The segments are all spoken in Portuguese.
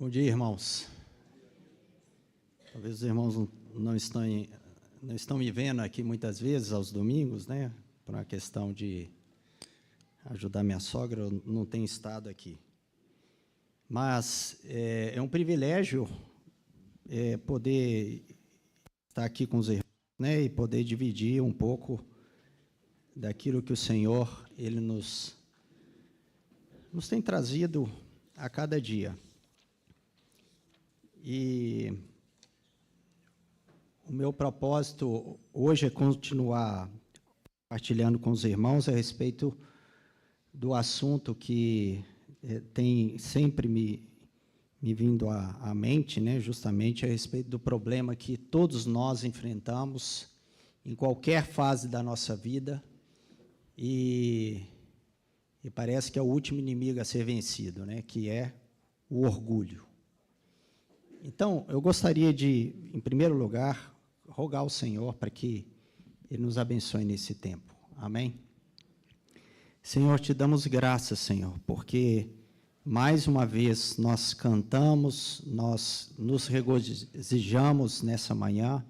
Bom dia, irmãos. Talvez os irmãos não estão me vendo aqui muitas vezes aos domingos, né? Por uma questão de ajudar minha sogra, eu não tenho estado aqui. Mas é um privilégio poder estar aqui com os irmãos, né? E poder dividir um pouco daquilo que o Senhor ele nos tem trazido a cada dia. E o meu propósito hoje é continuar compartilhando com os irmãos a respeito do assunto que tem sempre me vindo à mente, né, justamente a respeito do problema que todos nós enfrentamos em qualquer fase da nossa vida e parece que é o último inimigo a ser vencido, né, que é o orgulho. Então, eu gostaria de, em primeiro lugar, rogar ao Senhor para que Ele nos abençoe nesse tempo. Amém? Senhor, te damos graças, Senhor, porque mais uma vez nós cantamos, nós nos regozijamos nessa manhã,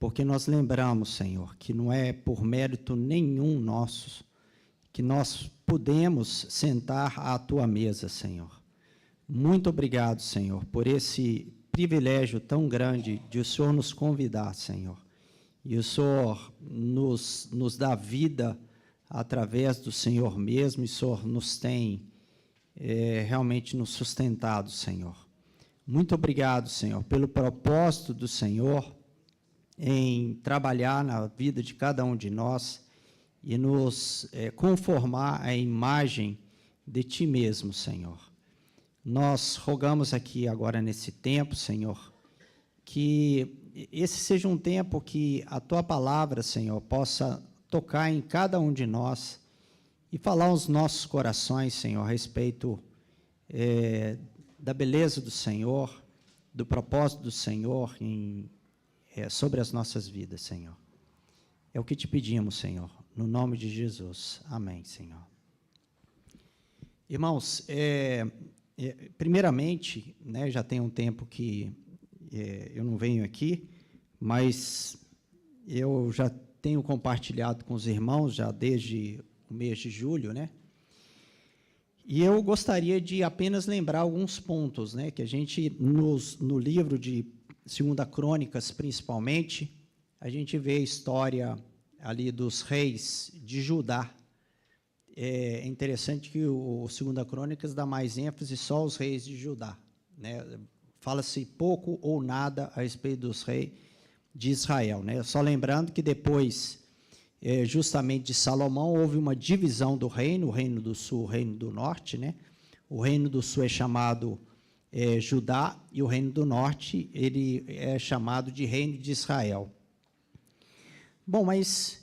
porque nós lembramos, Senhor, que não é por mérito nenhum nosso que nós podemos sentar à Tua mesa, Senhor. Muito obrigado, Senhor, por esse privilégio tão grande de o Senhor nos convidar, Senhor. E o Senhor nos dá vida através do Senhor mesmo, e o Senhor nos tem realmente nos sustentado, Senhor. Muito obrigado, Senhor, pelo propósito do Senhor em trabalhar na vida de cada um de nós e nos conformar à imagem de Ti mesmo, Senhor. Nós rogamos aqui agora nesse tempo, Senhor, que esse seja um tempo que a Tua palavra, Senhor, possa tocar em cada um de nós e falar aos nossos corações, Senhor, a respeito da beleza do Senhor, do propósito do Senhor sobre as nossas vidas, Senhor. É o que te pedimos, Senhor, no nome de Jesus. Amém, Senhor. Irmãos, primeiramente, né, já tem um tempo que eu não venho aqui, mas eu já tenho compartilhado com os irmãos já desde o mês de julho, né? E eu gostaria de apenas lembrar alguns pontos, né, que a gente, no livro de 2 Crônicas, principalmente, a gente vê a história ali dos reis de Judá. É interessante que o 2 Crônicas dá mais ênfase só aos reis de Judá, né? Fala-se pouco ou nada a respeito dos reis de Israel, né? Só lembrando que depois, justamente de Salomão, houve uma divisão do reino, o reino do sul, o reino do norte, né? O reino do sul é chamado Judá e o reino do norte ele é chamado de reino de Israel. Bom, mas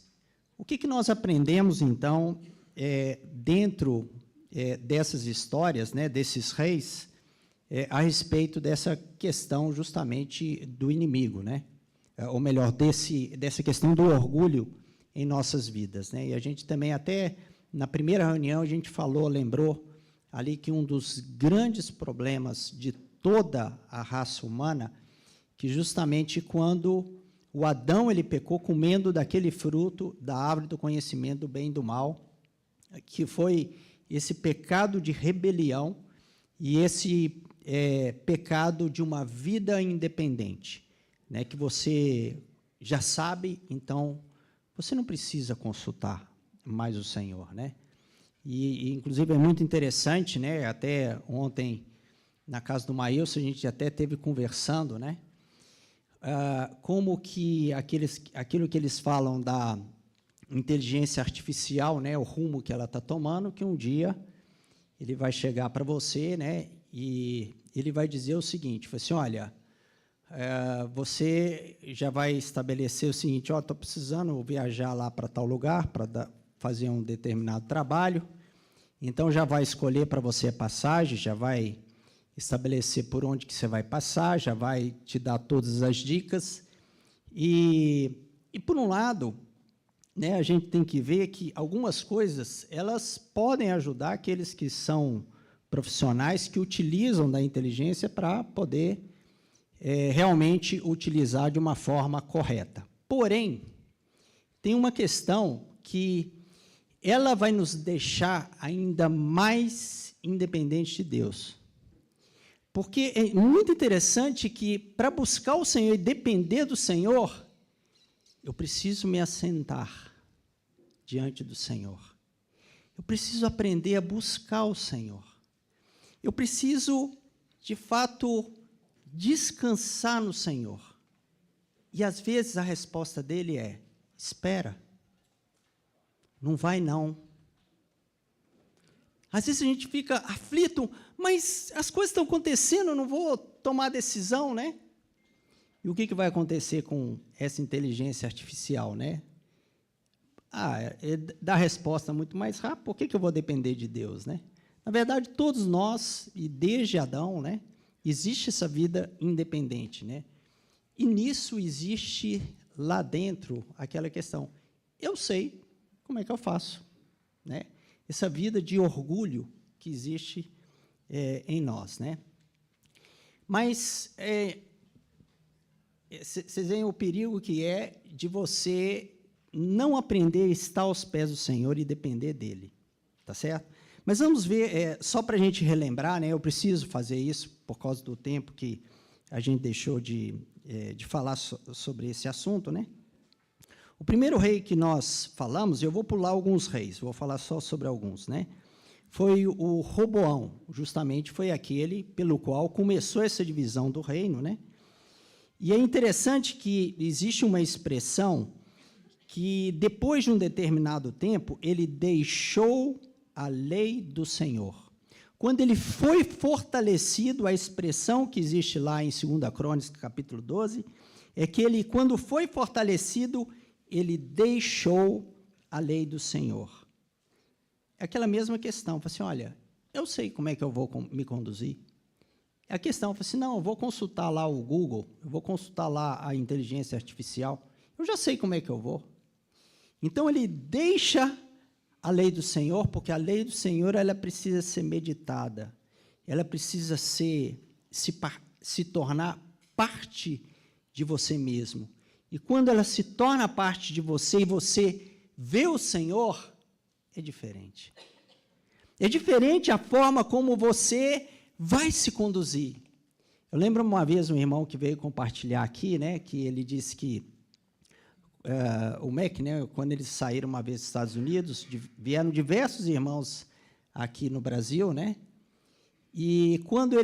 o que nós aprendemos então dentro dessas histórias, né, desses reis, a respeito dessa questão justamente do inimigo, né? Ou melhor, dessa questão do orgulho em nossas vidas, né? E a gente também, até na primeira reunião, a gente lembrou ali que um dos grandes problemas de toda a raça humana, que justamente quando o Adão ele pecou comendo daquele fruto da árvore do conhecimento do bem e do mal, que foi esse pecado de rebelião e esse pecado de uma vida independente, né, que você já sabe, então você não precisa consultar mais o Senhor, né? E inclusive é muito interessante, né? Até ontem na casa do Maílson a gente até teve conversando, né? Como que aquilo que eles falam da inteligência artificial, né, o rumo que ela está tomando, que um dia ele vai chegar para você, né, e ele vai dizer o seguinte, assim, olha, você já vai estabelecer o seguinte, estou precisando viajar lá para tal lugar, para fazer um determinado trabalho, então já vai escolher para você a passagem, já vai estabelecer por onde que você vai passar, já vai te dar todas as dicas, e por um lado, né, a gente tem que ver que algumas coisas elas podem ajudar aqueles que são profissionais que utilizam da inteligência para poder realmente utilizar de uma forma correta. Porém, tem uma questão que ela vai nos deixar ainda mais independentes de Deus. Porque é muito interessante que, para buscar o Senhor e depender do Senhor, eu preciso me assentar diante do Senhor. Eu preciso aprender a buscar o Senhor. Eu preciso, de fato, descansar no Senhor. E, às vezes, a resposta dele é: espera. Não vai, não. Às vezes a gente fica aflito, mas as coisas estão acontecendo, eu não vou tomar decisão, né? E o que vai acontecer com essa inteligência artificial, né? Dá resposta muito mais rápido, por que eu vou depender de Deus, né? Na verdade, todos nós, e desde Adão, né, existe essa vida independente, né? E nisso existe lá dentro aquela questão: eu sei como é que eu faço, né? Essa vida de orgulho que existe em nós, né? Mas vocês veem o perigo que é de você não aprender a estar aos pés do Senhor e depender dele, tá certo? Mas vamos ver, só para a gente relembrar, né? Eu preciso fazer isso por causa do tempo que a gente deixou de falar sobre esse assunto, né? O primeiro rei que nós falamos, eu vou pular alguns reis, vou falar só sobre alguns, né? Foi o Roboão, justamente foi aquele pelo qual começou essa divisão do reino, né? E é interessante que existe uma expressão que, depois de um determinado tempo, ele deixou a lei do Senhor. Quando ele foi fortalecido, a expressão que existe lá em 2 Crônicas, capítulo 12, é que ele, quando foi fortalecido, ele deixou a lei do Senhor. É aquela mesma questão, assim, olha, eu sei como é que eu vou me conduzir. A questão, assim, não, eu vou consultar lá o Google, eu vou consultar lá a inteligência artificial, eu já sei como é que eu vou. Então, ele deixa a lei do Senhor, porque a lei do Senhor, ela precisa ser meditada, ela precisa se tornar parte de você mesmo. E quando ela se torna parte de você e você vê o Senhor, é diferente. É diferente a forma como você vai se conduzir. Eu lembro uma vez um irmão que veio compartilhar aqui, né, que ele disse que o MEC, né, quando eles saíram uma vez dos Estados Unidos, vieram diversos irmãos aqui no Brasil, né, e quando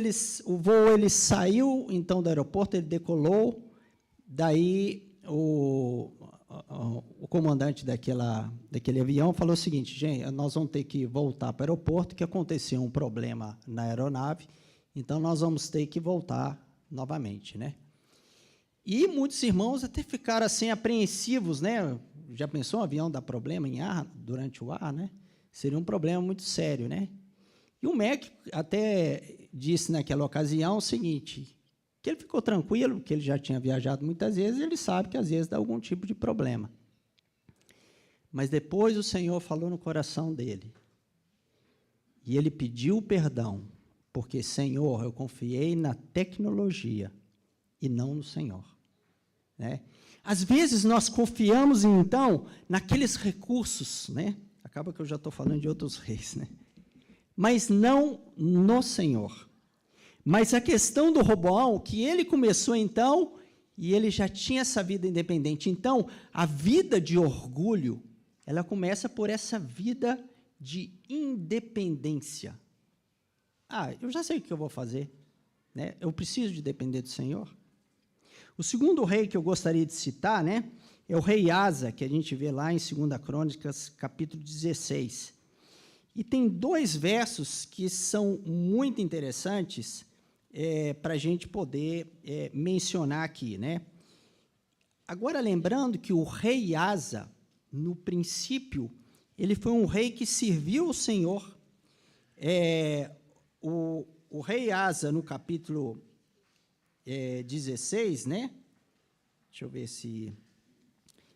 o voo ele saiu, então, do aeroporto, ele decolou, daí o comandante daquele avião falou o seguinte: gente, nós vamos ter que voltar para o aeroporto, que aconteceu um problema na aeronave, então nós vamos ter que voltar novamente, né? E muitos irmãos até ficaram assim apreensivos, né? Já pensou um avião dar problema em ar, durante o ar, né? Seria um problema muito sério, né? E o MEC até disse naquela ocasião o seguinte, que ele ficou tranquilo, que ele já tinha viajado muitas vezes, ele sabe que às vezes dá algum tipo de problema. Mas depois o Senhor falou no coração dele, e ele pediu perdão, porque, Senhor, eu confiei na tecnologia e não no Senhor, né? Às vezes nós confiamos, então, naqueles recursos, né? Acaba que eu já estou falando de outros reis, né? Mas não no Senhor. Mas a questão do Roboão, que ele começou, então, e ele já tinha essa vida independente. Então, a vida de orgulho, ela começa por essa vida de independência. Eu já sei o que eu vou fazer, né? Eu preciso de depender do Senhor. O segundo rei que eu gostaria de citar, né, é o rei Asa, que a gente vê lá em 2 Crônicas, capítulo 16. E tem 2 versos que são muito interessantes para a gente poder mencionar aqui, né? Agora, lembrando que o rei Asa, no princípio, ele foi um rei que serviu o Senhor. O rei Asa, no capítulo 16, né? Deixa eu ver se...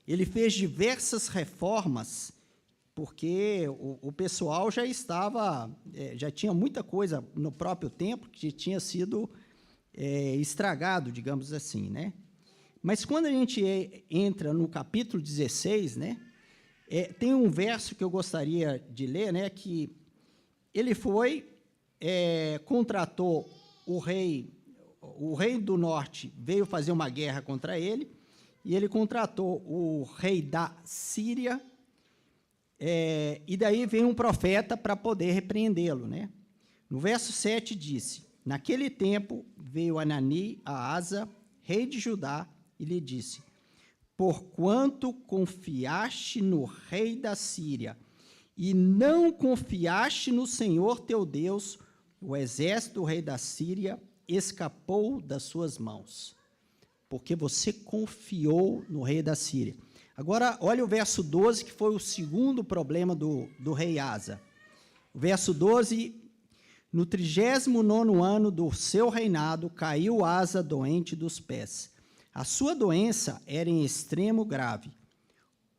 Ele fez diversas reformas porque o pessoal já estava, já tinha muita coisa no próprio templo que tinha sido estragado, digamos assim, né? Mas quando a gente entra no capítulo 16, né, tem um verso que eu gostaria de ler, né, que ele contratou o rei do norte veio fazer uma guerra contra ele, e ele contratou o rei da Síria, e daí veio um profeta para poder repreendê-lo, né? No verso 7 disse: naquele tempo veio Anani a Asa, rei de Judá, e lhe disse: porquanto confiaste no rei da Síria, e não confiaste no Senhor teu Deus, o exército do rei da Síria escapou das suas mãos, porque você confiou no rei da Síria. Agora, olha o verso 12, que foi o segundo problema do rei Asa. O verso 12: no 39º ano do seu reinado, caiu Asa doente dos pés. A sua doença era em extremo grave.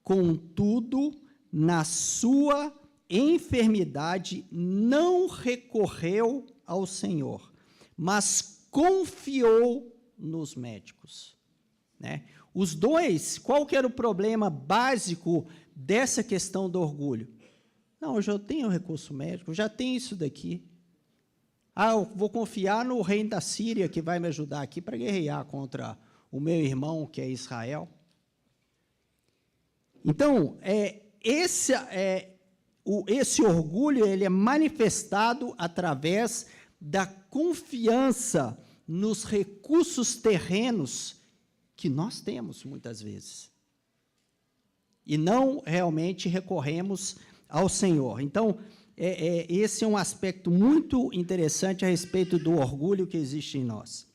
Contudo, na sua enfermidade, não recorreu ao Senhor, mas confiou nos médicos, né? Os dois, qual que era o problema básico dessa questão do orgulho? Não, eu já tenho recurso médico, já tenho isso daqui. Eu vou confiar no rei da Síria, que vai me ajudar aqui para guerrear contra o meu irmão, que é Israel. Então, esse orgulho, ele é manifestado através da confiança nos recursos terrenos que nós temos, muitas vezes, e não realmente recorremos ao Senhor. Então, esse é um aspecto muito interessante a respeito do orgulho que existe em nós.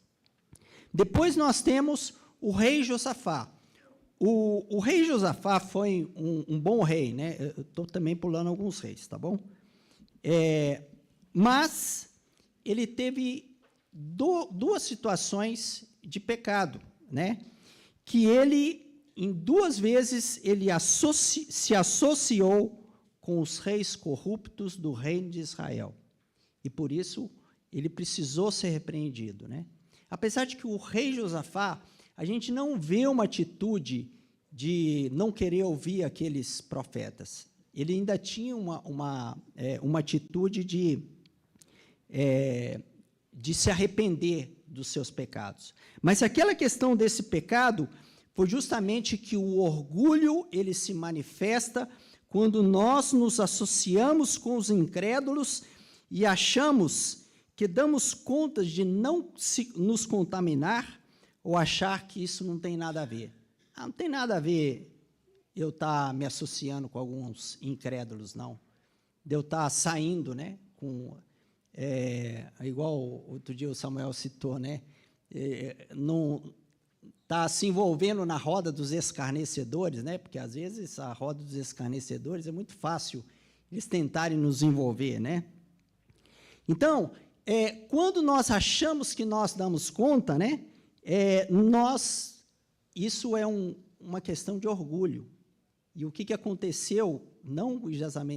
Depois nós temos o rei Josafá. O rei Josafá foi um bom rei, né? Eu estou também pulando alguns reis, tá bom? Mas ele teve duas situações de pecado, né? Que ele, em duas vezes, ele se associou com os reis corruptos do reino de Israel. E, por isso, ele precisou ser repreendido, né? Apesar de que o rei Josafá, a gente não vê uma atitude de não querer ouvir aqueles profetas. Ele ainda tinha uma atitude de se arrepender dos seus pecados. Mas aquela questão desse pecado foi justamente que o orgulho, ele se manifesta quando nós nos associamos com os incrédulos e achamos que damos conta de não nos contaminar ou achar que isso não tem nada a ver. Não tem nada a ver eu estar me associando com alguns incrédulos, não. De eu estar saindo, né, igual outro dia o Samuel citou, né, não está se envolvendo na roda dos escarnecedores, né, porque, às vezes, a roda dos escarnecedores é muito fácil eles tentarem nos envolver, né. Então, quando nós achamos que nós damos conta, né, isso é uma questão de orgulho. E o que aconteceu, não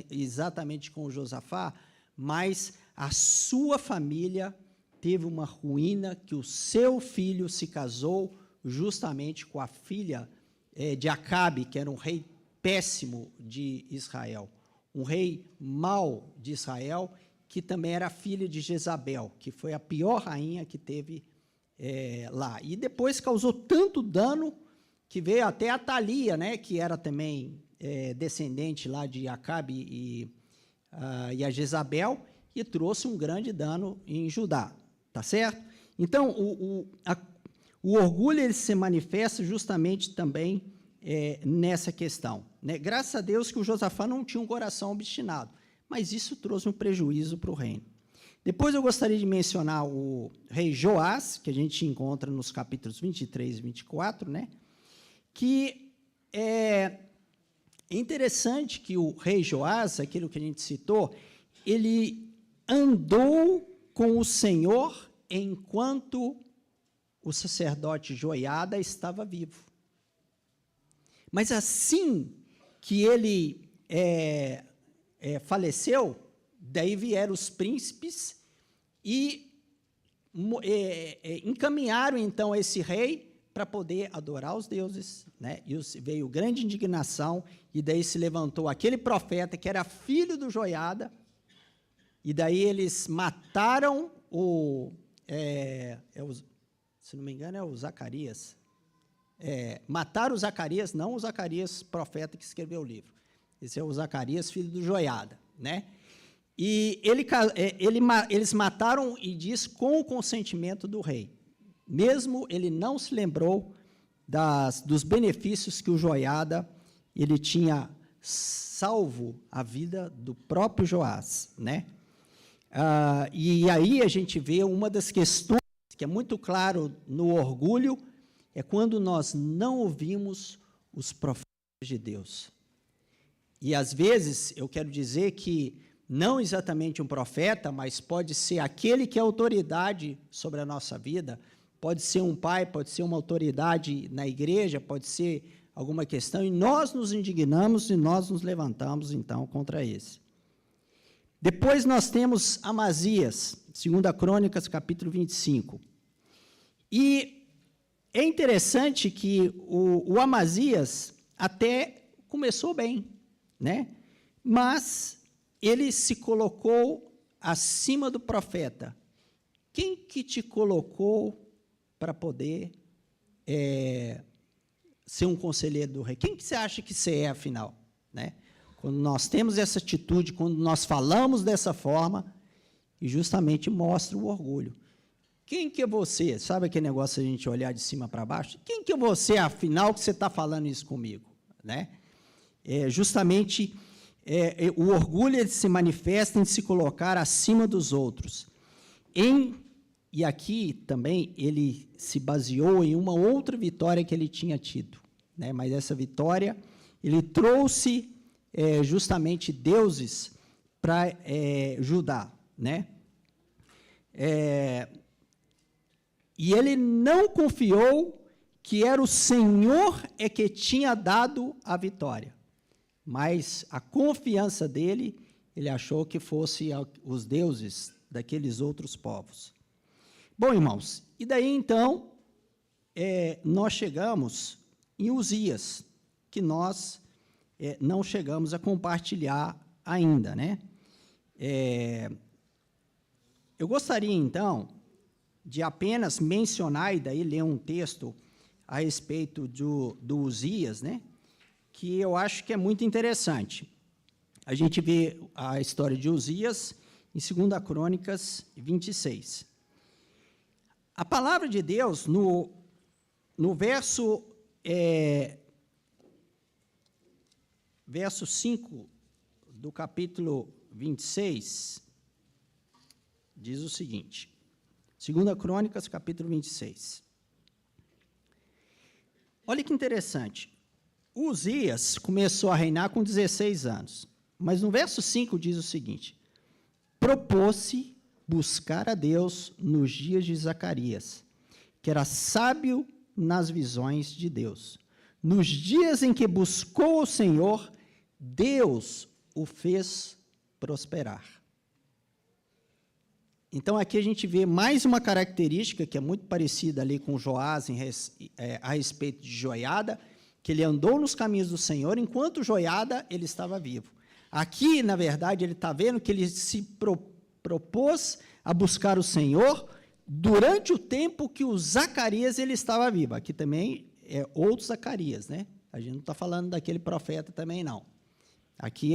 exatamente com o Josafá, mas a sua família teve uma ruína, que o seu filho se casou justamente com a filha de Acabe, que era um rei péssimo de Israel, um rei mau de Israel, que também era filha de Jezabel, que foi a pior rainha que teve lá. E depois causou tanto dano que veio até a Atalia, né, que era também descendente lá de Acabe e a Jezabel, e trouxe um grande dano em Judá, tá certo? Então, o orgulho, ele se manifesta justamente também nessa questão, né? Graças a Deus que o Josafá não tinha um coração obstinado, mas isso trouxe um prejuízo para o reino. Depois eu gostaria de mencionar o rei Joás, que a gente encontra nos capítulos 23 e 24, né? Que é interessante que o rei Joás, aquilo que a gente citou, ele andou com o Senhor enquanto o sacerdote Joiada estava vivo. Mas assim que ele faleceu, daí vieram os príncipes e encaminharam, então, esse rei para poder adorar os deuses, né? E veio grande indignação, e daí se levantou aquele profeta que era filho do Joiada, e daí eles mataram se não me engano, é o Zacarias. Mataram o Zacarias, não o Zacarias, profeta que escreveu o livro. Esse é o Zacarias, filho do Joiada, né? E eles mataram, e diz, com o consentimento do rei. Mesmo ele não se lembrou dos benefícios que o Joiada ele tinha salvo a vida do próprio Joás, né? E aí a gente vê uma das questões que é muito claro no orgulho, é quando nós não ouvimos os profetas de Deus. E, às vezes, eu quero dizer que não exatamente um profeta, mas pode ser aquele que é autoridade sobre a nossa vida, pode ser um pai, pode ser uma autoridade na igreja, pode ser alguma questão, e nós nos indignamos e nós nos levantamos, então, contra esse. Depois nós temos Amazias, 2 Crônicas, capítulo 25. E é interessante que o Amazias até começou bem, né? Mas ele se colocou acima do profeta. Quem que te colocou para poder ser um conselheiro do rei? Quem que você acha que você é, afinal? Né? Quando nós temos essa atitude, quando nós falamos dessa forma, e justamente mostra o orgulho. Quem que é você? Sabe aquele negócio de a gente olhar de cima para baixo? Quem que é você, afinal, que você está falando isso comigo? Né? Justamente, o orgulho ele se manifesta em se colocar acima dos outros. E aqui também ele se baseou em uma outra vitória que ele tinha tido. Né? Mas essa vitória, ele trouxe justamente deuses para Judá. Né? E ele não confiou que era o Senhor que tinha dado a vitória, mas a confiança dele, ele achou que fosse os deuses daqueles outros povos. Bom, irmãos, e daí então nós chegamos em Uzias, que nós não chegamos a compartilhar ainda, né? Eu gostaria então de apenas mencionar, e daí ler um texto a respeito do Uzias, né, que eu acho que é muito interessante. A gente vê a história de Uzias em 2 Crônicas 26. A palavra de Deus, no verso 5 do capítulo 26, diz o seguinte, 2 Crônicas, capítulo 26. Olha que interessante. Uzias começou a reinar com 16 anos, mas no verso 5 diz o seguinte, propôs-se buscar a Deus nos dias de Zacarias, que era sábio nas visões de Deus. Nos dias em que buscou o Senhor, Deus o fez prosperar. Então, aqui a gente vê mais uma característica que é muito parecida ali com Joás a respeito de Joiada, que ele andou nos caminhos do Senhor, enquanto Joiada ele estava vivo. Aqui, na verdade, ele está vendo que ele se propôs a buscar o Senhor durante o tempo que o Zacarias ele estava vivo. Aqui também é outro Zacarias, né? A gente não está falando daquele profeta também, não. Aqui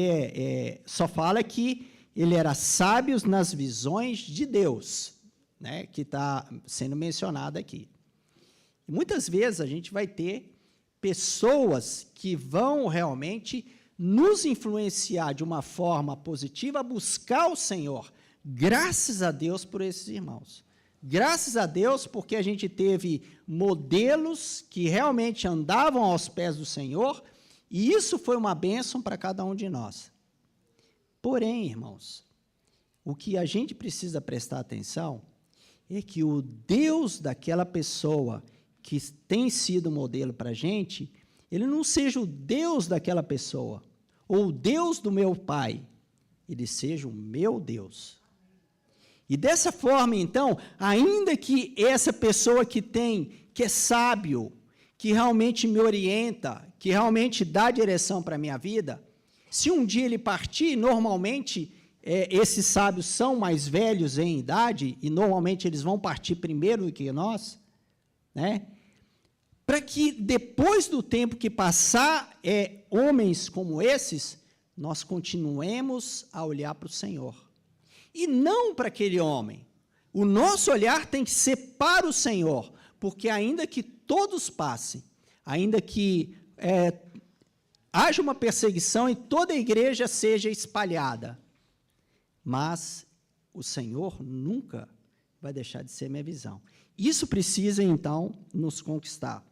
só fala que ele era sábio nas visões de Deus, né, que está sendo mencionado aqui. E muitas vezes a gente vai ter pessoas que vão realmente nos influenciar de uma forma positiva a buscar o Senhor. Graças a Deus por esses irmãos. Graças a Deus porque a gente teve modelos que realmente andavam aos pés do Senhor, e isso foi uma bênção para cada um de nós. Porém, irmãos, o que a gente precisa prestar atenção é que o Deus daquela pessoa que tem sido modelo para a gente, ele não seja o Deus daquela pessoa. ou o Deus do meu pai, ele seja o meu Deus. E dessa forma, então, ainda que essa pessoa que é sábio, que realmente me orienta, que realmente dá direção para a minha vida, se um dia ele partir, normalmente, esses sábios são mais velhos em idade, e normalmente eles vão partir primeiro do que nós, né? Para que depois do tempo que passar, homens como esses, nós continuemos a olhar para o Senhor. E não para aquele homem. O nosso olhar tem que ser para o Senhor, porque ainda que todos passem, ainda que haja uma perseguição e toda a igreja seja espalhada, mas o Senhor nunca vai deixar de ser minha visão. Isso precisa, então, nos conquistar.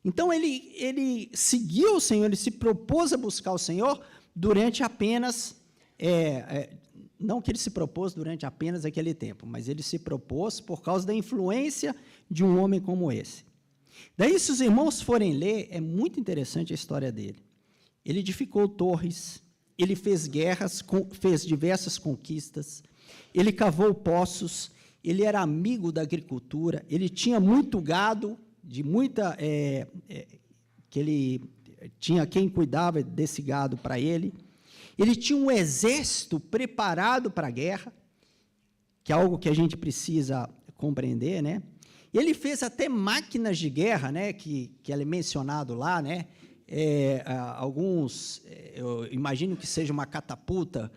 Então, ele seguiu o Senhor, ele se propôs a buscar o Senhor durante apenas, não que ele se propôs durante apenas aquele tempo, mas ele se propôs por causa da influência de um homem como esse. Daí, se os irmãos forem ler, é muito interessante a história dele. Ele edificou torres, ele fez guerras, fez diversas conquistas, ele cavou poços, ele era amigo da agricultura, ele tinha muito gado, que ele tinha quem cuidava desse gado para ele. Ele tinha um exército preparado para a guerra, que é algo que a gente precisa compreender, né? Ele fez até máquinas de guerra, né? Que é mencionado lá, né? Eu imagino que seja uma catapulta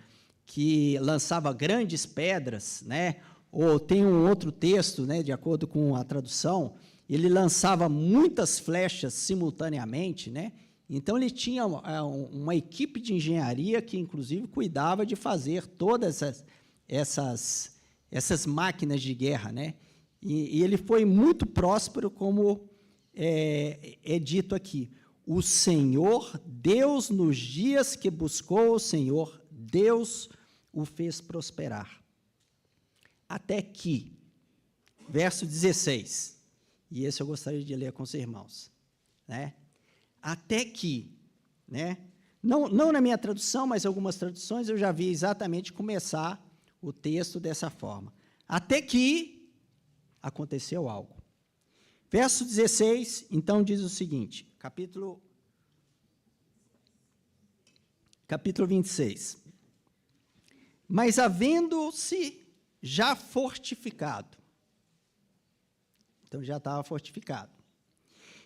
que lançava grandes pedras, né? Ou tem um outro texto, né? De acordo com a tradução, ele lançava muitas flechas simultaneamente, né? Então, ele tinha uma equipe de engenharia que, inclusive, cuidava de fazer todas essas máquinas de guerra, né? E ele foi muito próspero, como é dito aqui. O Senhor, Deus, nos dias que buscou o Senhor, Deus o fez prosperar. Até que, verso 16, e esse eu gostaria de ler com os irmãos, né? Até que, né? Não na minha tradução, mas algumas traduções eu já vi exatamente começar o texto dessa forma. Até que aconteceu algo. Verso 16, então, diz o seguinte, capítulo 26. Mas havendo-se já fortificado, então já estava fortificado,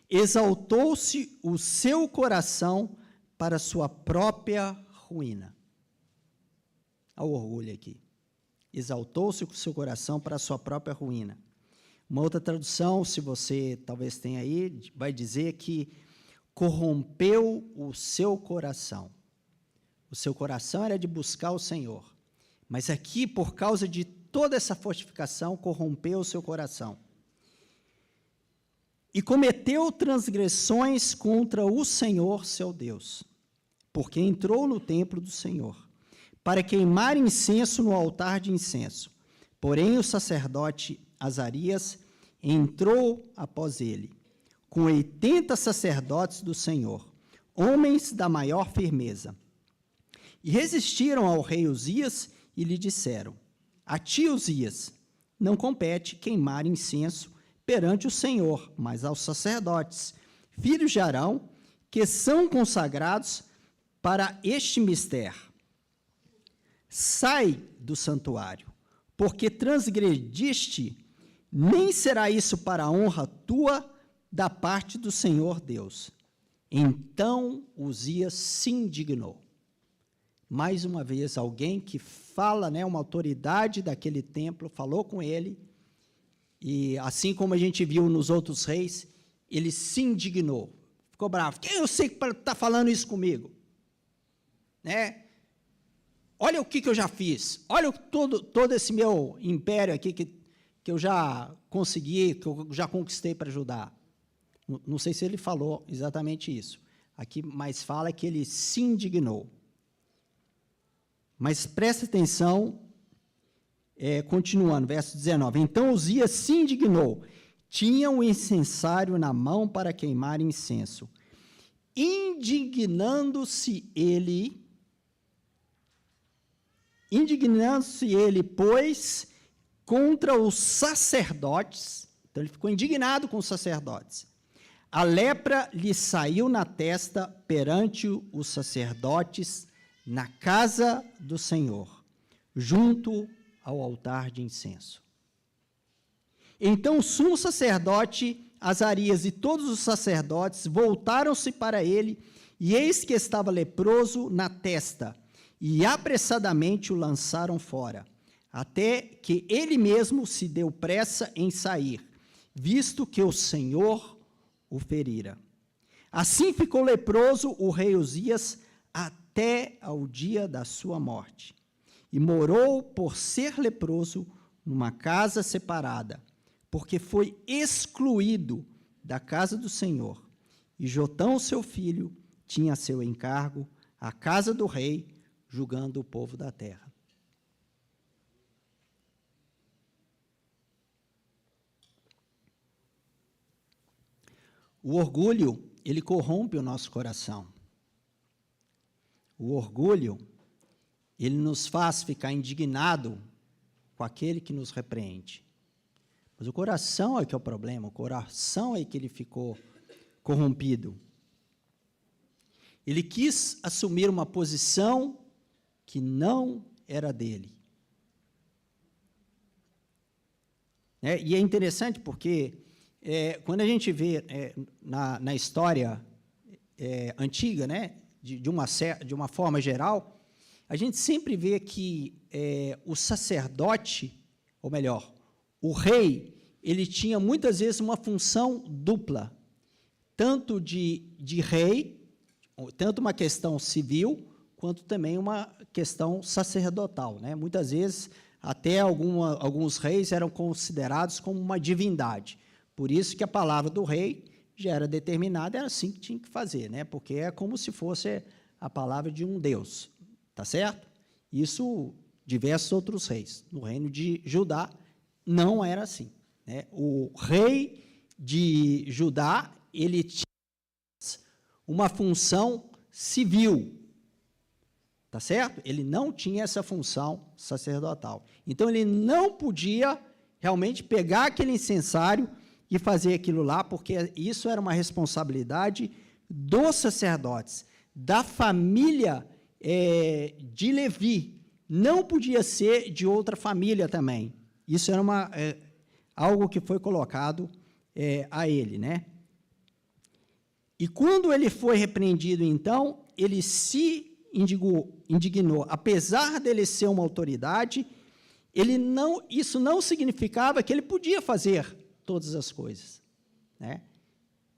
exaltou-se o seu coração para sua própria ruína. Olha o orgulho aqui. Exaltou-se o seu coração para a sua própria ruína. Uma outra tradução, se você talvez tenha aí, vai dizer que corrompeu o seu coração. O seu coração era de buscar o Senhor. Mas aqui, por causa de toda essa fortificação, corrompeu o seu coração. E cometeu transgressões contra o Senhor, seu Deus, porque entrou no templo do Senhor, para queimar incenso no altar de incenso. Porém, o sacerdote Azarias entrou após ele, com 80 sacerdotes do Senhor, homens da maior firmeza. E resistiram ao rei Uzias e lhe disseram: a ti, Uzias, não compete queimar incenso perante o Senhor, mas aos sacerdotes, filhos de Arão, que são consagrados para este mistério. Sai do santuário, porque transgrediste, nem será isso para a honra tua da parte do Senhor Deus. Então Uzias se indignou. Mais uma vez, alguém que fala, né, uma autoridade daquele templo, falou com ele, e assim como a gente viu nos outros reis, ele se indignou, ficou bravo. Quem eu sei que está falando isso comigo? Né? Olha o que eu já fiz, olha todo esse meu império aqui que eu já consegui, que eu já conquistei para Judá. Não sei se ele falou exatamente isso. Aqui mais fala que ele se indignou. Mas preste atenção, continuando, verso 19. Então Uzias se indignou, tinha um incensário na mão para queimar incenso. Indignando-se ele, Indignando-se ele, pois, contra os sacerdotes, então ele ficou indignado com os sacerdotes. A lepra lhe saiu na testa perante os sacerdotes na casa do Senhor, junto ao altar de incenso. Então o sumo sacerdote Azarias e todos os sacerdotes voltaram-se para ele, e eis que estava leproso na testa, e apressadamente o lançaram fora, até que ele mesmo se deu pressa em sair, visto que o Senhor o ferira. Assim ficou leproso o rei Uzias até ao dia da sua morte, e morou por ser leproso numa casa separada, porque foi excluído da casa do Senhor. E Jotão, seu filho, tinha a seu encargo a casa do rei, julgando o povo da terra. O orgulho, ele corrompe o nosso coração. O orgulho, ele nos faz ficar indignado com aquele que nos repreende. Mas o coração é que é o problema, o coração é que ele ficou corrompido. Ele quis assumir uma posição que não era dele. E é interessante porque, quando a gente vê na história antiga, né, de uma forma geral, a gente sempre vê que o sacerdote, ou melhor, o rei, ele tinha muitas vezes uma função dupla, tanto de rei, tanto uma questão civil, quanto também uma questão sacerdotal, né? Muitas vezes, até alguns reis eram considerados como uma divindade. Por isso que a palavra do rei já era determinada, era assim que tinha que fazer, né? Porque é como se fosse a palavra de um Deus, tá certo? Isso, diversos outros reis. No reino de Judá, não era assim, né? O rei de Judá, ele tinha uma função civil, tá certo? Ele não tinha essa função sacerdotal. Então, ele não podia realmente pegar aquele incensário e fazer aquilo lá, porque isso era uma responsabilidade dos sacerdotes, da família de Levi. Não podia ser de outra família também. Isso era algo que foi colocado a ele, né? E quando ele foi repreendido, então, ele se indignou. Apesar dele ser uma autoridade, isso não significava que ele podia fazer todas as coisas, né?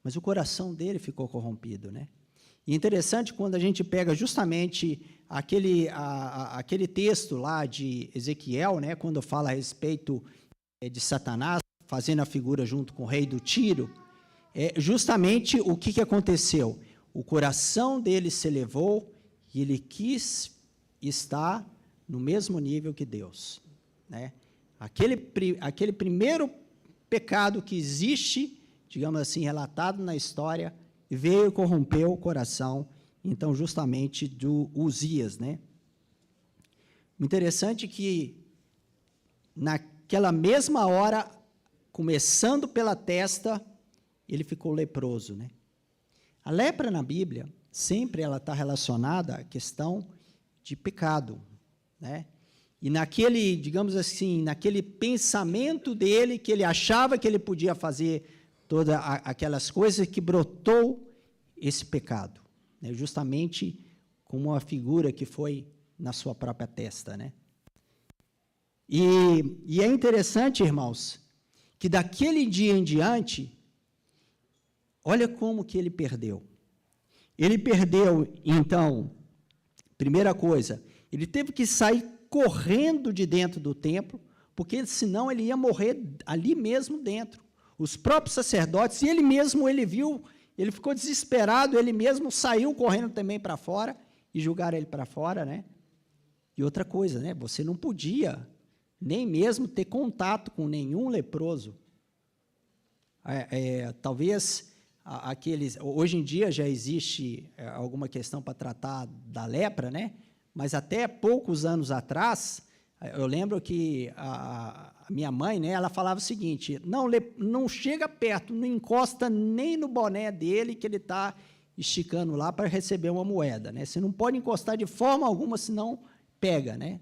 Mas o coração dele ficou corrompido, né? E interessante quando a gente pega justamente aquele texto lá de Ezequiel, né, quando fala a respeito de Satanás fazendo a figura junto com o rei do Tiro, justamente o que aconteceu? O coração dele se elevou e ele quis estar no mesmo nível que Deus, né? Aquele primeiro pecado que existe, digamos assim, relatado na história, veio e corrompeu o coração, então, justamente do Uzias, né? O interessante é que, naquela mesma hora, começando pela testa, ele ficou leproso, né? A lepra na Bíblia, sempre ela está relacionada à questão de pecado, né? E naquele, digamos assim, naquele pensamento dele, que ele achava que ele podia fazer todas aquelas coisas, que brotou esse pecado, né? Justamente como uma figura que foi na sua própria testa, né? E é interessante, irmãos, que daquele dia em diante, olha como que ele perdeu. Ele perdeu, então, primeira coisa, ele teve que sair correndo de dentro do templo, porque senão ele ia morrer ali mesmo dentro. Os próprios sacerdotes, e ele mesmo, ele viu, ele ficou desesperado, ele mesmo saiu correndo também para fora, e julgaram ele para fora, né? E outra coisa, né? Você não podia nem mesmo ter contato com nenhum leproso. Talvez hoje em dia já existe alguma questão para tratar da lepra, né? mas até poucos anos atrás, eu lembro que a minha mãe, né, ela falava o seguinte, não chega perto, não encosta nem no boné dele que ele está esticando lá para receber uma moeda, né? Você não pode encostar de forma alguma, senão pega, né?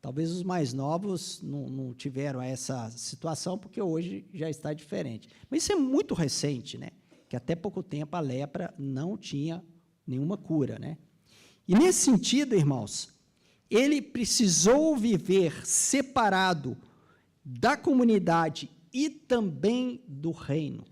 Talvez os mais novos não tiveram essa situação, porque hoje já está diferente. Mas isso é muito recente, né? Que até pouco tempo a lepra não tinha nenhuma cura, né? E nesse sentido, irmãos, ele precisou viver separado da comunidade e também do reino.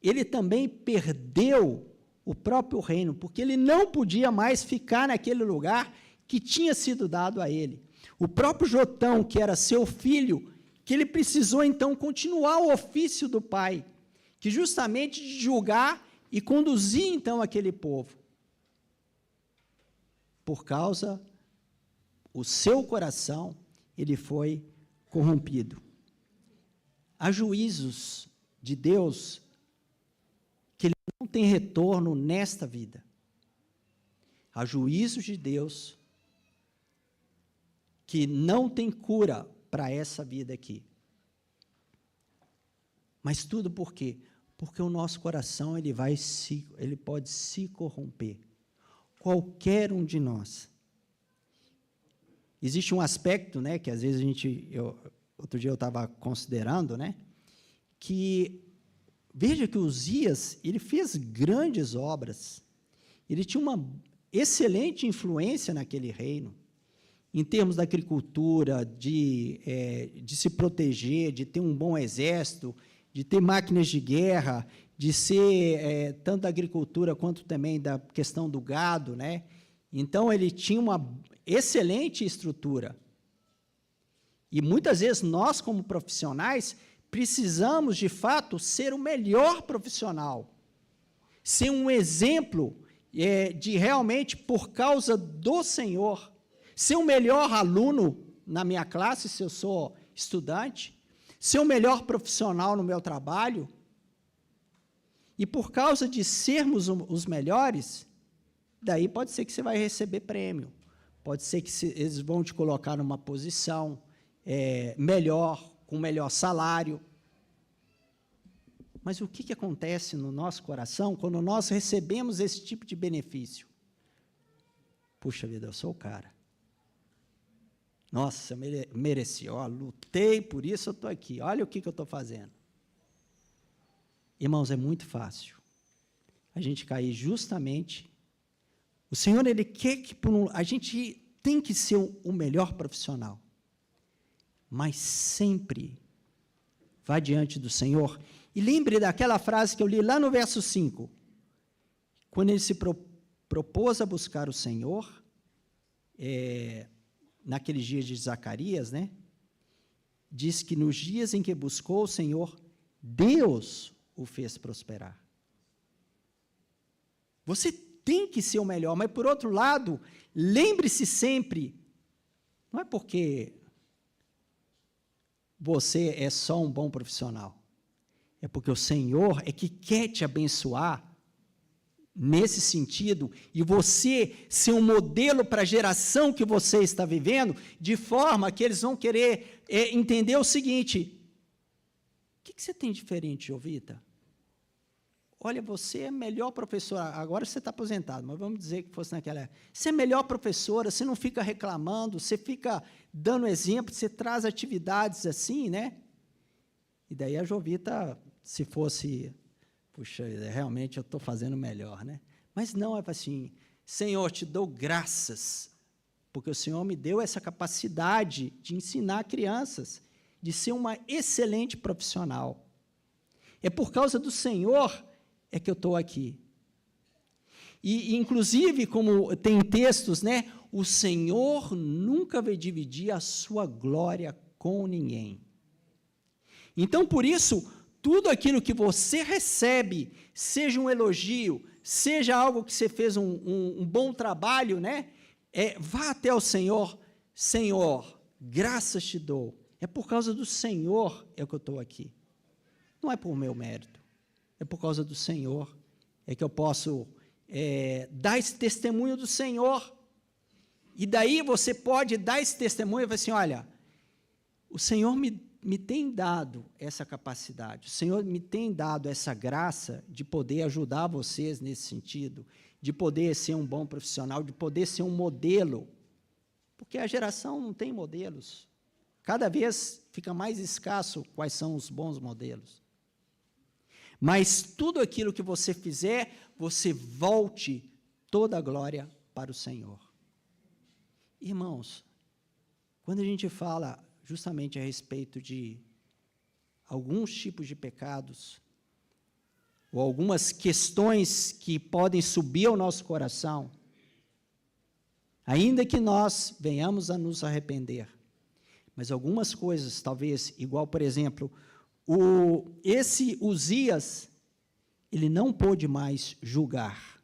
Ele também perdeu o próprio reino, porque ele não podia mais ficar naquele lugar que tinha sido dado a ele. O próprio Jotão, que era seu filho, que ele precisou, então, continuar o ofício do pai, que justamente de julgar e conduzir, então, aquele povo. Por causa o seu coração, ele foi corrompido. Há juízos de Deus que ele não tem retorno nesta vida. Há juízos de Deus que não tem cura para essa vida aqui. Mas tudo por quê? Porque o nosso coração ele pode se corromper. Qualquer um de nós. Existe um aspecto, né, que às vezes outro dia eu estava considerando, né, que, veja que Uzias, ele fez grandes obras, ele tinha uma excelente influência naquele reino, em termos da agricultura, de se proteger, de ter um bom exército, de ter máquinas de guerra, de ser tanto da agricultura quanto também da questão do gado, né? Então, ele tinha uma excelente estrutura. E, muitas vezes, nós, como profissionais, precisamos, de fato, ser o melhor profissional, ser um exemplo de realmente, por causa do Senhor, ser o melhor aluno na minha classe, se eu sou estudante, ser o melhor profissional no meu trabalho. E por causa de sermos os melhores, daí pode ser que você vai receber prêmio, pode ser que eles vão te colocar numa posição melhor, com melhor salário. Mas o que acontece no nosso coração quando nós recebemos esse tipo de benefício? Puxa vida, eu sou o cara. Nossa, eu mereci, lutei, por isso eu estou aqui, olha o que eu estou fazendo. Irmãos, é muito fácil a gente cair justamente. O Senhor, Ele quer que a gente tem que ser o melhor profissional, mas sempre vá diante do Senhor. E lembre daquela frase que eu li lá no verso 5, quando ele se propôs a buscar o Senhor, naqueles dias de Zacarias, né? Diz que nos dias em que buscou o Senhor, Deus o fez prosperar. Você tem que ser o melhor, mas, por outro lado, lembre-se sempre, não é porque você é só um bom profissional, é porque o Senhor é que quer te abençoar nesse sentido, e você ser um modelo para a geração que você está vivendo, de forma que eles vão querer entender o seguinte: o que você tem diferente, Jovita? Olha, você é melhor professora, agora você está aposentado, mas vamos dizer que fosse naquela época. Você é melhor professora, você não fica reclamando, você fica dando exemplo, você traz atividades assim, né? E daí a Jovita, se fosse, puxa, realmente eu estou fazendo melhor, né? Mas não, é assim, Senhor, te dou graças, porque o Senhor me deu essa capacidade de ensinar crianças, de ser uma excelente profissional. É por causa do Senhor que eu estou aqui. E, inclusive, como tem textos, né? O Senhor nunca vai dividir a sua glória com ninguém. Então, por isso, tudo aquilo que você recebe, seja um elogio, seja algo que você fez um bom trabalho, né? Vá até o Senhor, Senhor, graças te dou. É por causa do Senhor que eu estou aqui. Não é por meu mérito. É por causa do Senhor que eu posso dar esse testemunho do Senhor. E daí você pode dar esse testemunho e falar assim, olha, o Senhor me tem dado essa capacidade, o Senhor me tem dado essa graça de poder ajudar vocês nesse sentido, de poder ser um bom profissional, de poder ser um modelo, porque a geração não tem modelos. Cada vez fica mais escasso quais são os bons modelos. Mas tudo aquilo que você fizer, você volte toda a glória para o Senhor. Irmãos, quando a gente fala justamente a respeito de alguns tipos de pecados, ou algumas questões que podem subir ao nosso coração, ainda que nós venhamos a nos arrepender, mas algumas coisas, talvez, igual, por exemplo, esse Uzias, ele não pôde mais julgar,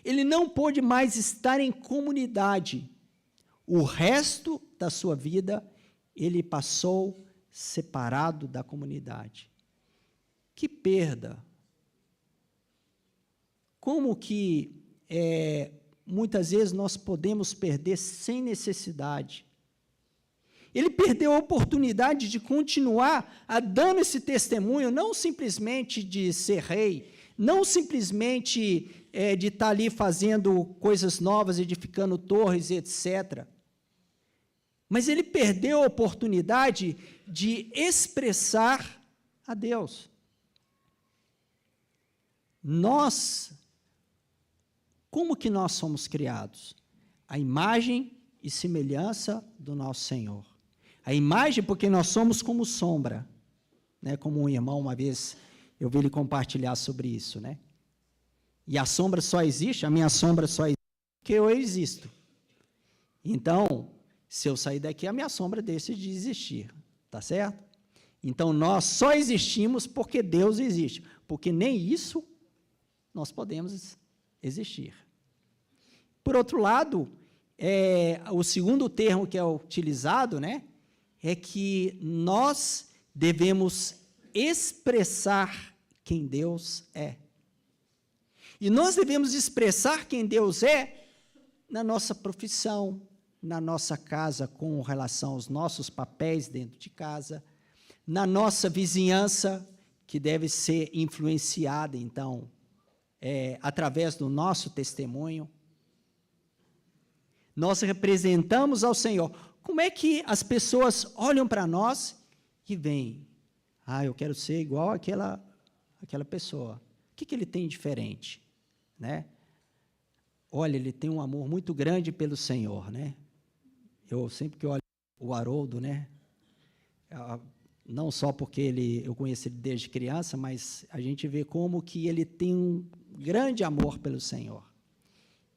ele não pôde mais estar em comunidade, o resto da sua vida, ele passou separado da comunidade. Que perda! Como que, muitas vezes, nós podemos perder sem necessidade? Ele perdeu a oportunidade de continuar dando esse testemunho, não simplesmente de ser rei, não simplesmente de estar ali fazendo coisas novas, edificando torres, etc., mas ele perdeu a oportunidade de expressar a Deus. Como que nós somos criados? A imagem e semelhança do nosso Senhor. A imagem porque nós somos como sombra, né? Como um irmão, uma vez, eu vi ele compartilhar sobre isso, né? E a sombra só existe, a minha sombra só existe porque eu existo. Então, se eu sair daqui, a minha sombra deixa de existir, tá certo? Então, nós só existimos porque Deus existe, porque nem isso nós podemos existir. Por outro lado, o segundo termo que é utilizado, né, é que nós devemos expressar quem Deus é. E nós devemos expressar quem Deus é na nossa profissão, na nossa casa, com relação aos nossos papéis dentro de casa, na nossa vizinhança, que deve ser influenciada, então, através do nosso testemunho. Nós representamos ao Senhor. Como é que as pessoas olham para nós e veem? Eu quero ser igual àquela pessoa. O que ele tem diferente? Né? Olha, ele tem um amor muito grande pelo Senhor, né? Eu sempre que olho o Haroldo, né? Não só porque eu conheço ele desde criança, mas a gente vê como que ele tem um grande amor pelo Senhor.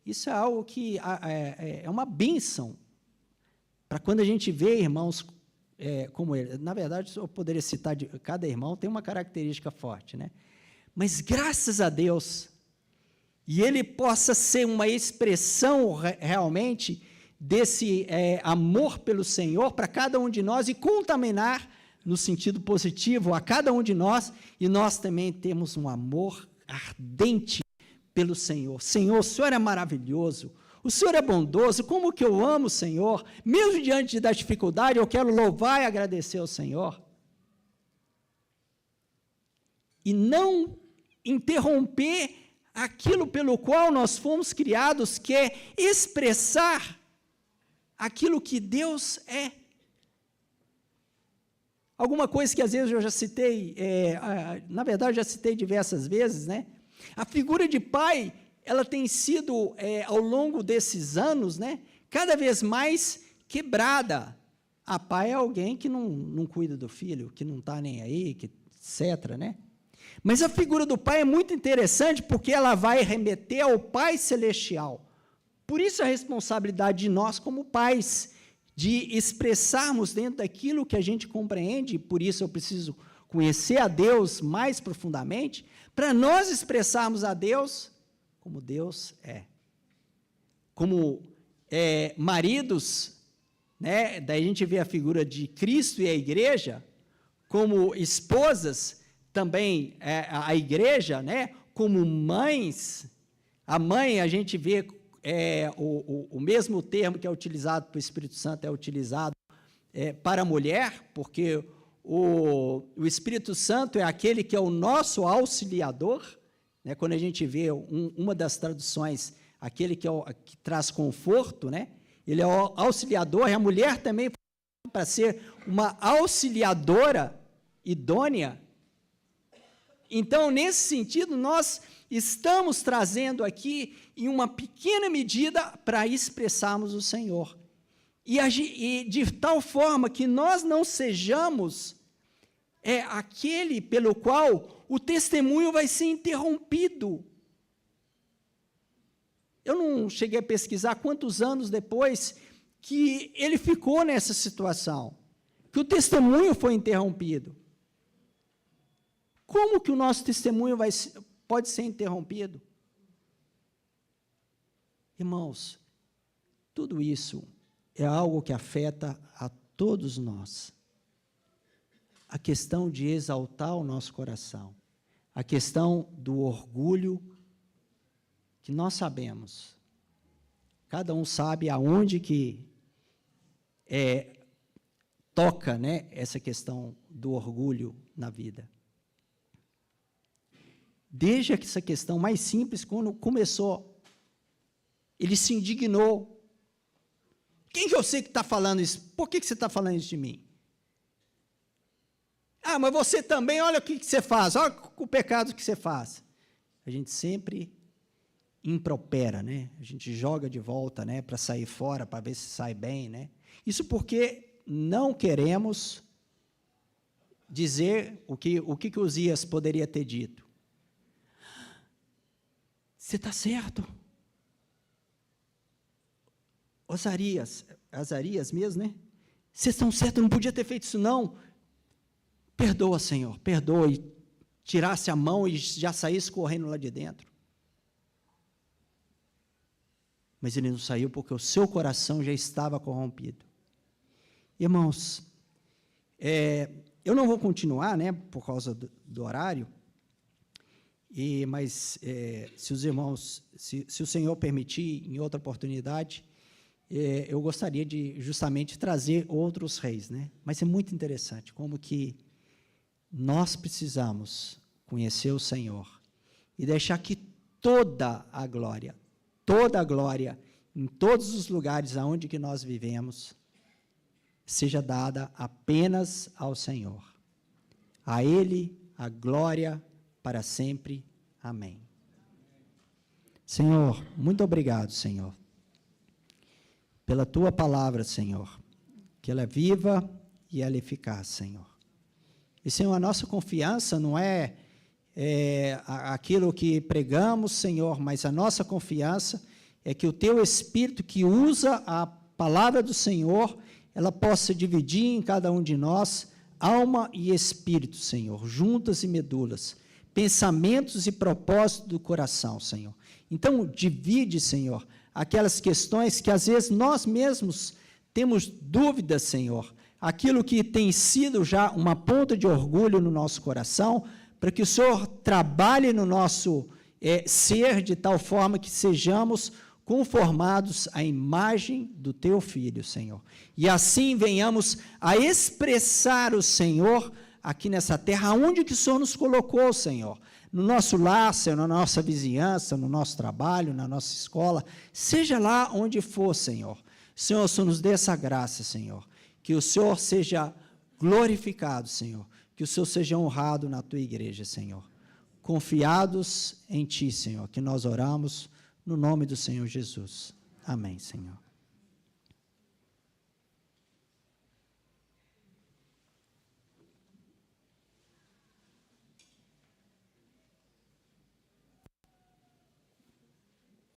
Isso é algo que é uma bênção para quando a gente vê irmãos como ele. Na verdade, eu poderia citar, cada irmão tem uma característica forte, né? Mas graças a Deus, e ele possa ser uma expressão realmente desse amor pelo Senhor para cada um de nós e contaminar no sentido positivo a cada um de nós, e nós também temos um amor ardente pelo Senhor. Senhor, o Senhor é maravilhoso, o Senhor é bondoso, como que eu amo o Senhor, mesmo diante da dificuldade, eu quero louvar e agradecer ao Senhor. E não interromper aquilo pelo qual nós fomos criados, que é expressar aquilo que Deus é. Alguma coisa que às vezes eu já citei, na verdade já citei diversas vezes, né? A figura de pai, ela tem sido, ao longo desses anos, né, cada vez mais quebrada. Pai é alguém que não cuida do filho, que não está nem aí, que etc., né? Mas a figura do pai é muito interessante porque ela vai remeter ao Pai Celestial. Por isso a responsabilidade de nós como pais, de expressarmos dentro daquilo que a gente compreende, por isso eu preciso conhecer a Deus mais profundamente, para nós expressarmos a Deus como Deus é. Como maridos, né, daí a gente vê a figura de Cristo e a igreja, como esposas, também a igreja, né, como mães. A mãe, a gente vê o mesmo termo que é utilizado para o Espírito Santo é utilizado para a mulher, porque o Espírito Santo é aquele que é o nosso auxiliador, né? Quando a gente vê uma das traduções, aquele que traz conforto, né? Ele é o auxiliador, e a mulher também, para ser uma auxiliadora idônea. Então, nesse sentido, nós estamos trazendo aqui, em uma pequena medida, para expressarmos o Senhor. E de tal forma que nós não sejamos aquele pelo qual o testemunho vai ser interrompido. Eu não cheguei a pesquisar quantos anos depois que ele ficou nessa situação, que o testemunho foi interrompido. Como que o nosso testemunho pode ser interrompido? Irmãos, tudo isso é algo que afeta a todos nós. A questão de exaltar o nosso coração, a questão do orgulho, que nós sabemos, cada um sabe aonde que toca, né, essa questão do orgulho na vida. Desde essa questão mais simples, quando começou, ele se indignou. Quem que eu sei que está falando isso? Por que você está falando isso de mim? Ah, mas você também, olha o que você faz, olha o pecado que você faz. A gente sempre impropera, né? A gente joga de volta, né, para sair fora, para ver se sai bem, né? Isso porque não queremos dizer o que Uzias poderia ter dito. Você está certo. Azarias mesmo, né? Vocês estão certos, não podia ter feito isso, não. Perdoa, Senhor, perdoa, e tirasse a mão e já saísse correndo lá de dentro. Mas ele não saiu porque o seu coração já estava corrompido. Irmãos, eu não vou continuar, né, por causa do horário, mas se os irmãos, se o Senhor permitir, em outra oportunidade, eu gostaria de justamente trazer outros reis, né? Mas é muito interessante como que nós precisamos conhecer o Senhor e deixar que toda a glória, em todos os lugares aonde que nós vivemos, seja dada apenas ao Senhor. A Ele a glória para sempre. Amém. Senhor, muito obrigado, Senhor, pela Tua palavra, Senhor, que ela é viva e ela é eficaz, Senhor. E, Senhor, a nossa confiança não é aquilo que pregamos, Senhor, mas a nossa confiança é que o Teu Espírito, que usa a palavra do Senhor, ela possa dividir em cada um de nós alma e espírito, Senhor, juntas e medulas, pensamentos e propósitos do coração, Senhor. Então, divide, Senhor, aquelas questões que às vezes nós mesmos temos dúvidas, Senhor, aquilo que tem sido já uma ponta de orgulho no nosso coração, para que o Senhor trabalhe no nosso ser de tal forma que sejamos conformados à imagem do Teu Filho, Senhor. E assim venhamos a expressar o Senhor aqui nessa terra, onde que o Senhor nos colocou, Senhor. No nosso lar, Senhor, na nossa vizinhança, no nosso trabalho, na nossa escola, seja lá onde for, Senhor. Senhor, o Senhor nos dê essa graça, Senhor. Que o Senhor seja glorificado, Senhor. Que o Senhor seja honrado na Tua igreja, Senhor. Confiados em Ti, Senhor, que nós oramos no nome do Senhor Jesus. Amém, Senhor.